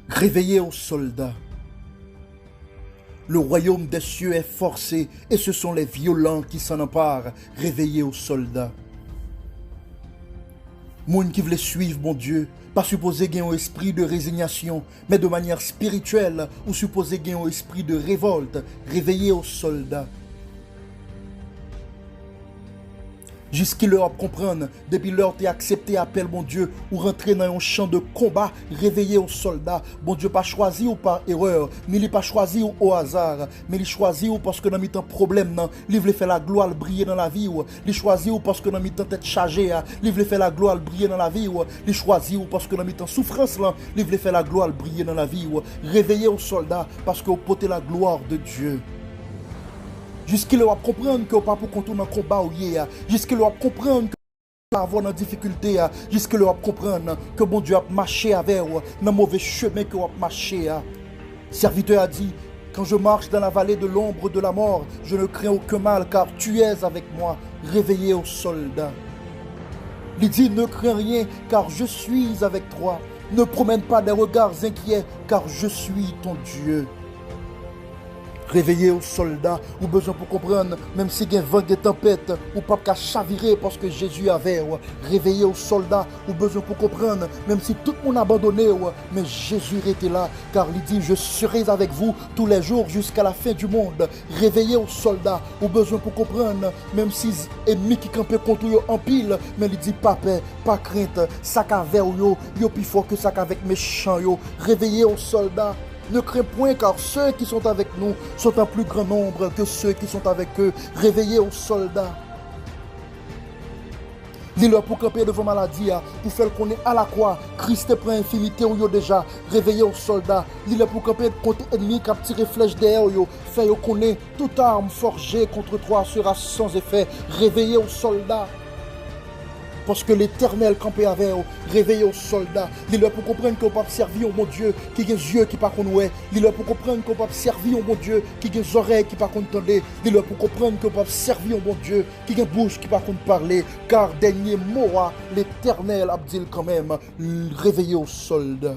Réveillez aux soldats. Le royaume des cieux est forcé et ce sont les violents qui s'en emparent. Réveillez aux soldats. Moun qui voulait suivre mon Dieu, pas supposé gagner un esprit de résignation, mais de manière spirituelle, ou supposé gagner un esprit de révolte. Réveillez aux soldats. Jusqu'il leur comprendre, depuis l'heure t'es accepté appel, mon Dieu, ou rentrer dans un champ de combat, réveillé aux soldats. Bon Dieu, pas choisi ou par erreur, mais il pas choisi ou au hasard, mais il choisi ou parce que dans mi-temps problème, non, il voulait faire la gloire briller dans la vie, ou il choisi ou parce que dans mi-temps tête chargée, il voulait faire la gloire briller dans la vie, ou il choisi ou parce que dans mi-temps souffrance, là, il voulait faire la gloire briller dans la vie, ou réveillé aux soldats parce que vous portez la gloire de Dieu. Jusqu'il va comprendre que vous pas pour contourner un combat ou hier. Jusqu'il va comprendre que vous avoir dans difficulté. Jusqu'il va comprendre que bon Dieu a marché avec vous dans le mauvais chemin que vous avez marché. Serviteur a dit, quand je marche dans la vallée de l'ombre de la mort, je ne crains aucun mal car tu es avec moi. Réveillez aux soldats. Il dit, ne crains rien car je suis avec toi. Ne promène pas des regards inquiets car je suis ton Dieu. Réveillez aux soldats, ou besoin pour comprendre, même si il y a vent de tempête, ou pas qu'à chavirer parce que Jésus avait. Réveillez aux soldats, ou besoin pour comprendre, même si tout le monde a abandonné, mais Jésus était là, car il dit, je serai avec vous tous les jours jusqu'à la fin du monde. Réveillez aux soldats, ou besoin pour comprendre, même si ennemis qui campaient contre eux en pile, mais il dit, pas peur, pas crainte, ça qu'avec yo plus fort que ça qu'avec méchants yo. Réveillez aux soldats. Ne crains point car ceux qui sont avec nous sont en plus grand nombre que ceux qui sont avec eux. Réveillez aux soldats. Dis-leur pour camper devant maladie, pour faire qu'on est à la croix. Christ est prêt infinité ou yo déjà. Réveillez aux soldats. Dis-leur pour camper contre ennemi qui a tiré flèche derrière yo. Fait qu'on est toute arme forgée contre toi sera sans effet. Réveillez aux soldats. Parce que l'Éternel campait avec eux, réveillez aux soldats. Dis-leur pour comprendre qu'on peut servir au mon Dieu, qui a des yeux qui pas qu'on voit. Dis-leur pour comprendre qu'on peut servir au mon Dieu, qui a des oreilles qui pas qu'on entendait. Dis-leur pour comprendre qu'on peut servir au mon Dieu, qui a des bouches qui pas qu'on parler. Car dernier mot, l'Éternel a dit quand même, réveillez aux soldats.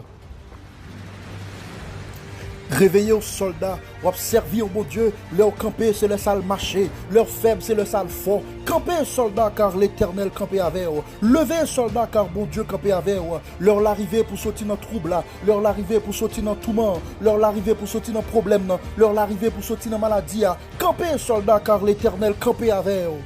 Réveillez aux soldats, observez au bon Dieu, leur camper c'est le sale marché, leur faible c'est le sale fort. Campez soldats car l'Éternel campait avec eux. Levez soldats car bon Dieu campait avec eux. Leur l'arrivée pour sortir dans le trouble, leur l'arrivée pour sortir dans le tourment, leur l'arrivée pour sortir dans le problème, leur l'arrivée pour sortir dans la maladie. Campez soldats car l'Éternel campait avec eux.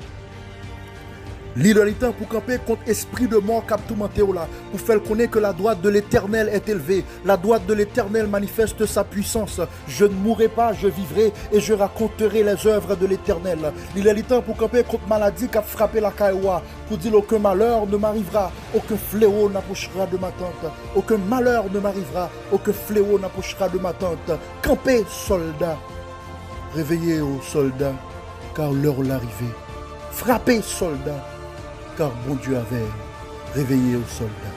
L'idolité pour camper contre esprit de mort cap tourmenté là, pour faire connaître que la droite de l'Éternel est élevée. La droite de l'Éternel manifeste sa puissance. Je ne mourrai pas, je vivrai et je raconterai les œuvres de l'Éternel. L'idolité pour camper contre maladie qui a frappé la caïwa, pour dire aucun malheur ne m'arrivera, aucun fléau n'approchera de ma tente. Aucun malheur ne m'arrivera, aucun fléau n'approchera de ma tente. Campez, soldats. Réveillez aux soldats, car l'heure l'arrivée. Frappez, soldats, car bon Dieu avait réveillé aux soldats.